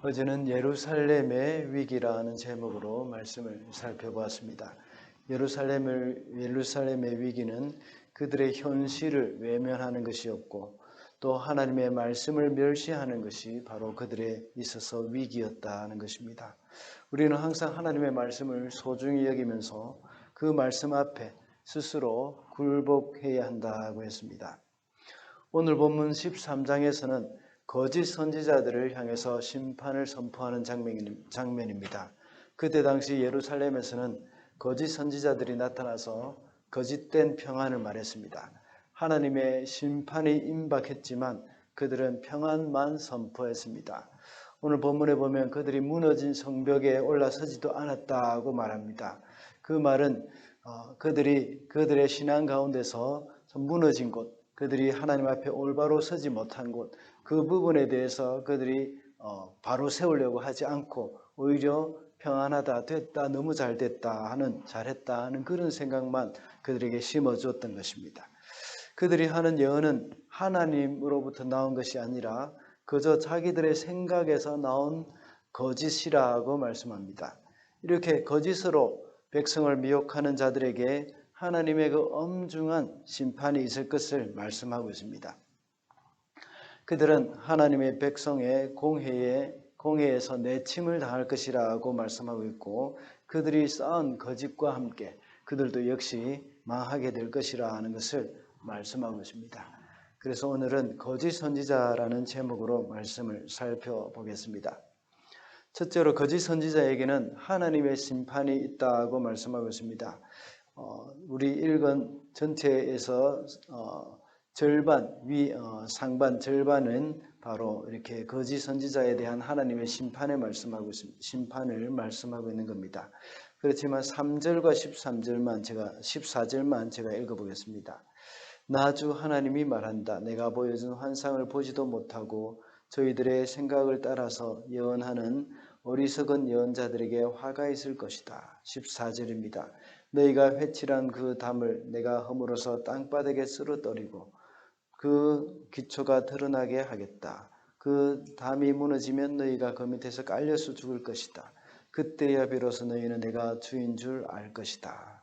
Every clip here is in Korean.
어제는 예루살렘의 위기라는 제목으로 말씀을 살펴보았습니다. 예루살렘의 위기는 그들의 현실을 외면하는 것이었고 또 하나님의 말씀을 멸시하는 것이 바로 그들에 있어서 위기였다는 것입니다. 우리는 항상 하나님의 말씀을 소중히 여기면서 그 말씀 앞에 스스로 굴복해야 한다고 했습니다. 오늘 본문 13장에서는 거짓 선지자들을 향해서 심판을 선포하는 장면입니다. 그때 당시 예루살렘에서는 거짓 선지자들이 나타나서 거짓된 평안을 말했습니다. 하나님의 심판이 임박했지만 그들은 평안만 선포했습니다. 오늘 본문에 보면 그들이 무너진 성벽에 올라서지도 않았다고 말합니다. 그 말은 그들의 신앙 가운데서 무너진 곳, 그들이 하나님 앞에 올바로 서지 못한 곳, 그 부분에 대해서 그들이 바로 세우려고 하지 않고 오히려 평안하다, 됐다, 너무 잘 됐다 하는, 잘했다 하는 그런 생각만 그들에게 심어주었던 것입니다. 그들이 하는 예언은 하나님으로부터 나온 것이 아니라 그저 자기들의 생각에서 나온 거짓이라고 말씀합니다. 이렇게 거짓으로 백성을 미혹하는 자들에게 하나님의 그 엄중한 심판이 있을 것을 말씀하고 있습니다. 그들은 하나님의 백성의 공회에서 내침을 당할 것이라고 말씀하고 있고 그들이 쌓은 거짓과 함께 그들도 역시 망하게 될 것이라는 것을 말씀하고 있습니다. 그래서 오늘은 거짓 선지자라는 제목으로 말씀을 살펴보겠습니다. 첫째로 거짓 선지자에게는 하나님의 심판이 있다고 말씀하고 있습니다. 우리 읽은 전체에서 상반 절반은 바로 이렇게 거짓 선지자에 대한 하나님의 심판을 말씀하고 있는 겁니다. 그렇지만 3절과 14절만 제가 읽어보겠습니다. 나 주 하나님이 말한다. 내가 보여준 환상을 보지도 못하고 저희들의 생각을 따라서 예언하는 어리석은 예언자들에게 화가 있을 것이다. 14절입니다. 너희가 회칠한 그 담을 내가 허물어서 땅바닥에 쓰러뜨리고 그 기초가 드러나게 하겠다. 그 담이 무너지면 너희가 그 밑에서 깔려서 죽을 것이다. 그때야 비로소 너희는 내가 주인 줄 알 것이다.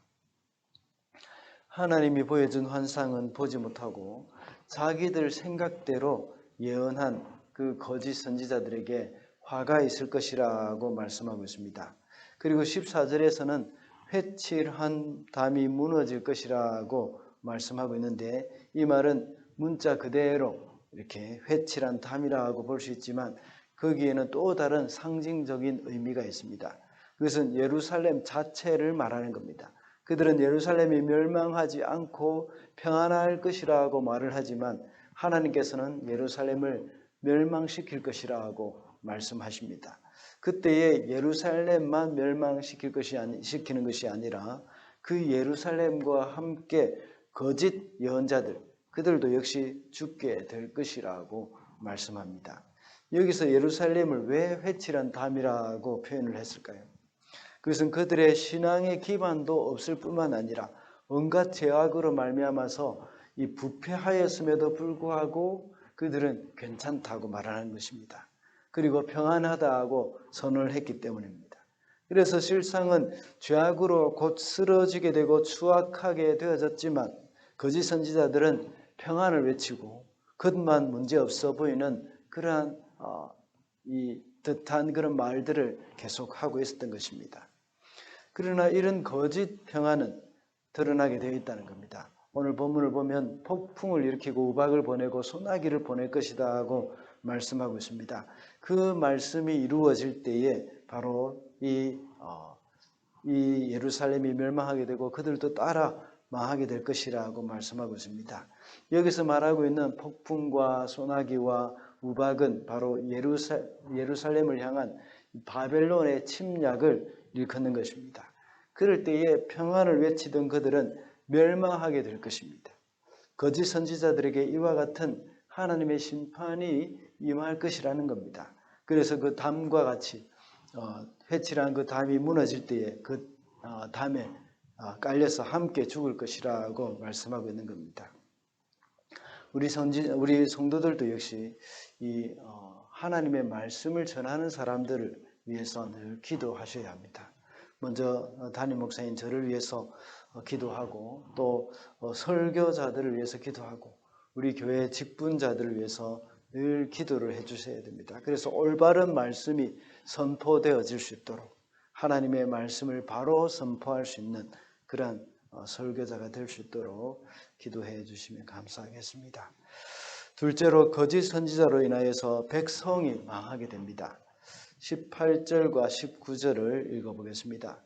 하나님이 보여준 환상은 보지 못하고 자기들 생각대로 예언한 그 거짓 선지자들에게 화가 있을 것이라고 말씀하고 있습니다. 그리고 14절에서는 회칠한 담이 무너질 것이라고 말씀하고 있는데 이 말은 문자 그대로 이렇게 회칠한 담이라고 볼 수 있지만 거기에는 또 다른 상징적인 의미가 있습니다. 그것은 예루살렘 자체를 말하는 겁니다. 그들은 예루살렘이 멸망하지 않고 평안할 것이라고 말을 하지만 하나님께서는 예루살렘을 멸망시킬 것이라고 말씀하십니다. 그때에 예루살렘만 시키는 것이 아니라 그 예루살렘과 함께 거짓 예언자들, 그들도 역시 죽게 될 것이라고 말씀합니다. 여기서 예루살렘을 왜 회칠한 담이라고 표현을 했을까요? 그것은 그들의 신앙의 기반도 없을 뿐만 아니라 온갖 죄악으로 말미암아서 이 부패하였음에도 불구하고 그들은 괜찮다고 말하는 것입니다. 그리고 평안하다고 선언을 했기 때문입니다. 그래서 실상은 죄악으로 곧 쓰러지게 되고 추악하게 되어졌지만 거짓 선지자들은 평안을 외치고 겉만 문제없어 보이는 그러한 이 듯한 그런 말들을 계속하고 있었던 것입니다. 그러나 이런 거짓 평안은 드러나게 되어 있다는 겁니다. 오늘 본문을 보면 폭풍을 일으키고 우박을 보내고 소나기를 보낼 것이다 하고 말씀하고 있습니다. 그 말씀이 이루어질 때에 바로 이 예루살렘이 멸망하게 되고 그들도 따라 망하게 될 것이라고 말씀하고 있습니다. 여기서 말하고 있는 폭풍과 소나기와 우박은 바로 예루살렘을 향한 바벨론의 침략을 일컫는 것입니다. 그럴 때에 평안을 외치던 그들은 멸망하게 될 것입니다. 거짓 선지자들에게 이와 같은 하나님의 심판이 임할 것이라는 겁니다. 그래서 그 담과 같이 회칠한 그 담이 무너질 때에 그 담에 깔려서 함께 죽을 것이라고 말씀하고 있는 겁니다. 우리 성도들도 역시 이 하나님의 말씀을 전하는 사람들을 위해서 늘 기도하셔야 합니다. 먼저 담임 목사인 저를 위해서 기도하고 또 설교자들을 위해서 기도하고 우리 교회 직분자들을 위해서 늘 기도를 해주셔야 됩니다. 그래서 올바른 말씀이 선포되어질 수 있도록 하나님의 말씀을 바로 선포할 수 있는 그러한 설교자가 될 수 있도록 기도해 주시면 감사하겠습니다. 둘째로 거짓 선지자로 인하여서 백성이 망하게 됩니다. 18절과 19절을 읽어보겠습니다.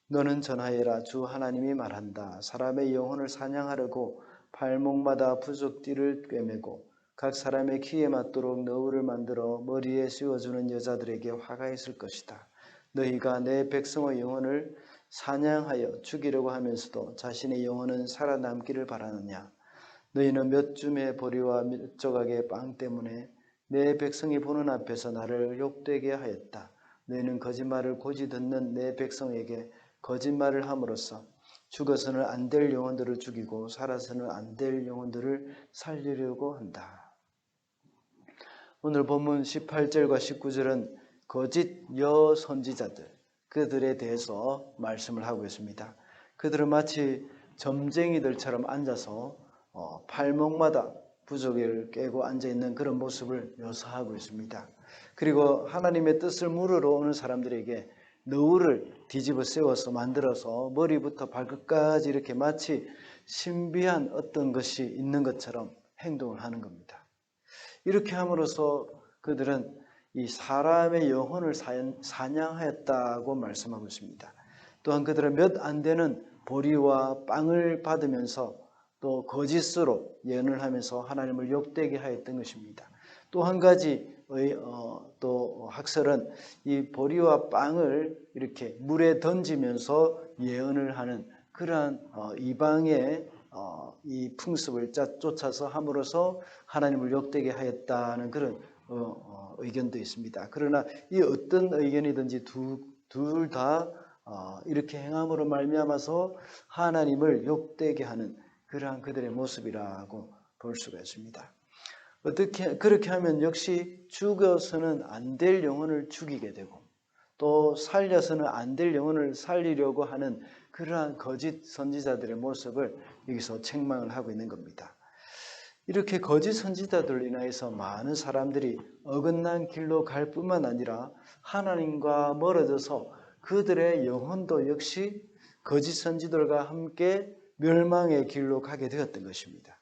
너는 전하여라. 주 하나님이 말한다. 사람의 영혼을 사냥하려고 발목마다 부족띠를 꿰매고 각 사람의 키에 맞도록 너울을 만들어 머리에 씌워주는 여자들에게 화가 있을 것이다. 너희가 내 백성의 영혼을 사냥하여 죽이려고 하면서도 자신의 영혼은 살아남기를 바라느냐. 너희는 몇 줌의 보리와 몇 조각의 빵 때문에 내 백성이 보는 앞에서 나를 욕되게 하였다. 너희는 거짓말을 고지 듣는 내 백성에게 거짓말을 함으로써 죽어서는 안 될 영혼들을 죽이고 살아서는 안 될 영혼들을 살리려고 한다. 오늘 본문 18절과 19절은 거짓 여선지자들, 그들에 대해서 말씀을 하고 있습니다. 그들은 마치 점쟁이들처럼 앉아서 발목마다 부조기를 깨고 앉아있는 그런 모습을 묘사하고 있습니다. 그리고 하나님의 뜻을 물으러 오는 사람들에게 너울을 뒤집어 세워서 만들어서 머리부터 발끝까지 이렇게 마치 신비한 어떤 것이 있는 것처럼 행동을 하는 겁니다. 이렇게 함으로써 그들은 이 사람의 영혼을 사냥하였다고 말씀하고 있습니다. 또한 그들은 몇 안 되는 보리와 빵을 받으면서 또 거짓으로 예언을 하면서 하나님을 욕되게 하였던 것입니다. 또 한 가지 또 학설은 이 보리와 빵을 이렇게 물에 던지면서 예언을 하는 그러한 이방의 이 풍습을 쫓아서 함으로써 하나님을 욕되게 하였다는 그런 의견도 있습니다. 그러나 이 어떤 의견이든지 둘 다 이렇게 행함으로 말미암아서 하나님을 욕되게 하는 그러한 그들의 모습이라고 볼 수가 있습니다. 그렇게 하면 역시 죽어서는 안 될 영혼을 죽이게 되고 또 살려서는 안 될 영혼을 살리려고 하는 그러한 거짓 선지자들의 모습을 여기서 책망을 하고 있는 겁니다. 이렇게 거짓 선지자들로 인해서 많은 사람들이 어긋난 길로 갈 뿐만 아니라 하나님과 멀어져서 그들의 영혼도 역시 거짓 선지들과 함께 멸망의 길로 가게 되었던 것입니다.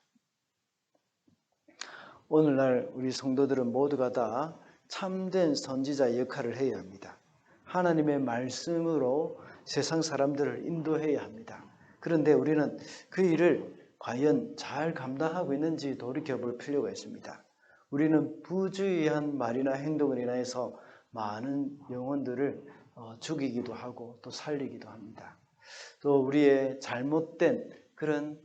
오늘날 우리 성도들은 모두가 다 참된 선지자의 역할을 해야 합니다. 하나님의 말씀으로 세상 사람들을 인도해야 합니다. 그런데 우리는 그 일을 과연 잘 감당하고 있는지 돌이켜볼 필요가 있습니다. 우리는 부주의한 말이나 행동을 인하여서 많은 영혼들을 죽이기도 하고 또 살리기도 합니다. 또 우리의 잘못된 그런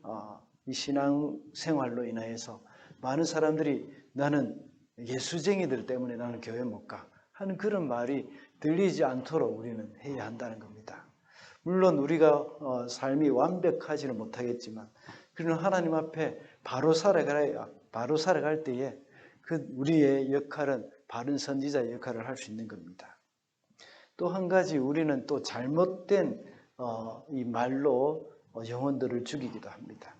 이 신앙생활로 인하여서 많은 사람들이 나는 예수쟁이들 때문에 나는 교회 못 가 하는 그런 말이 들리지 않도록 우리는 해야 한다는 겁니다. 물론 우리가 삶이 완벽하지는 못하겠지만 그러나 하나님 앞에 바로 살아갈 때에 그 우리의 역할은 바른 선지자의 역할을 할 수 있는 겁니다. 또 한 가지 우리는 또 잘못된 이 말로 영혼들을 죽이기도 합니다.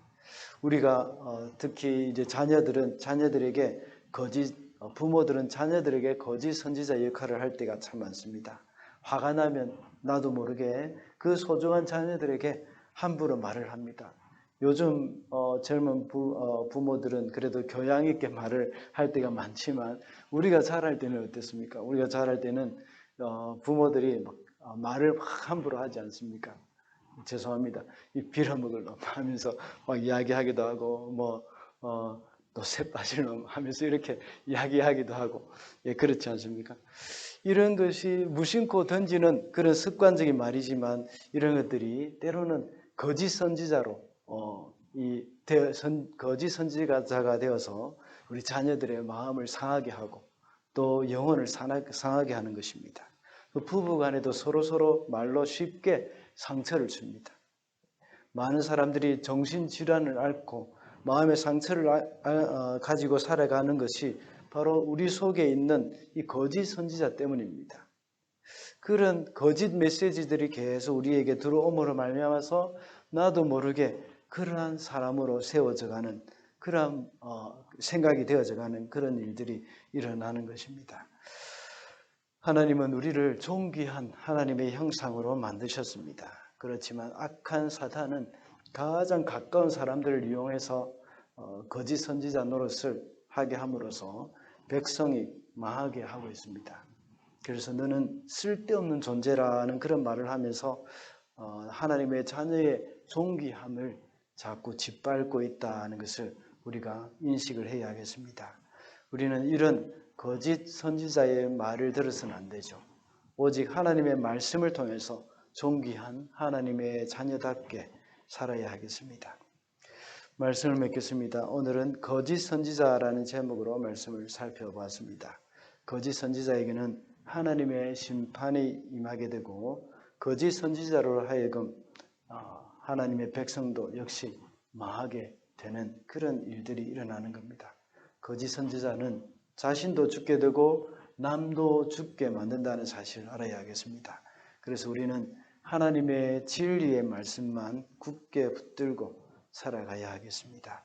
우리가 특히 이제 자녀들에게 부모들은 자녀들에게 거짓 선지자 역할을 할 때가 참 많습니다. 화가 나면 나도 모르게 그 소중한 자녀들에게 함부로 말을 합니다. 요즘 젊은 부모들은 그래도 교양 있게 말을 할 때가 많지만 우리가 자랄 때는 어땠습니까? 우리가 자랄 때는 부모들이 말을 막 함부로 하지 않습니까? 죄송합니다. 이 빌어먹을 놈 하면서 막 이야기하기도 하고 또 새 빠질 놈 하면서 이렇게 이야기하기도 하고 그렇지 않습니까? 이런 것이 무심코 던지는 그런 습관적인 말이지만 이런 것들이 때로는 거짓 선지자로 거짓 선지자가 되어서 우리 자녀들의 마음을 상하게 하고 또 영혼을 상하게 하는 것입니다. 부부 간에도 서로 말로 쉽게 상처를 줍니다. 많은 사람들이 정신질환을 앓고 마음의 상처를 가지고 살아가는 것이 바로 우리 속에 있는 이 거짓 선지자 때문입니다. 그런 거짓 메시지들이 계속 우리에게 들어옴으로 말미암아서 나도 모르게 그러한 사람으로 세워져가는 그런 생각이 되어져가는 그런 일들이 일어나는 것입니다. 하나님은 우리를 존귀한 하나님의 형상으로 만드셨습니다. 그렇지만 악한 사탄은 가장 가까운 사람들을 이용해서 거짓 선지자 노릇을 하게 함으로써 백성이 망하게 하고 있습니다. 그래서 너는 쓸데없는 존재라는 그런 말을 하면서 하나님의 자녀의 존귀함을 자꾸 짓밟고 있다는 것을 우리가 인식을 해야 하겠습니다. 우리는 이런 거짓 선지자의 말을 들어서는 안 되죠. 오직 하나님의 말씀을 통해서 존귀한 하나님의 자녀답게 살아야 하겠습니다. 말씀을 맺겠습니다. 오늘은 거짓 선지자라는 제목으로 말씀을 살펴보았습니다. 거짓 선지자에게는 하나님의 심판이 임하게 되고 거짓 선지자로 하여금 하나님의 백성도 역시 망하게 되는 그런 일들이 일어나는 겁니다. 거짓 선지자는 자신도 죽게 되고 남도 죽게 만든다는 사실을 알아야 하겠습니다. 그래서 우리는 하나님의 진리의 말씀만 굳게 붙들고 살아가야 하겠습니다.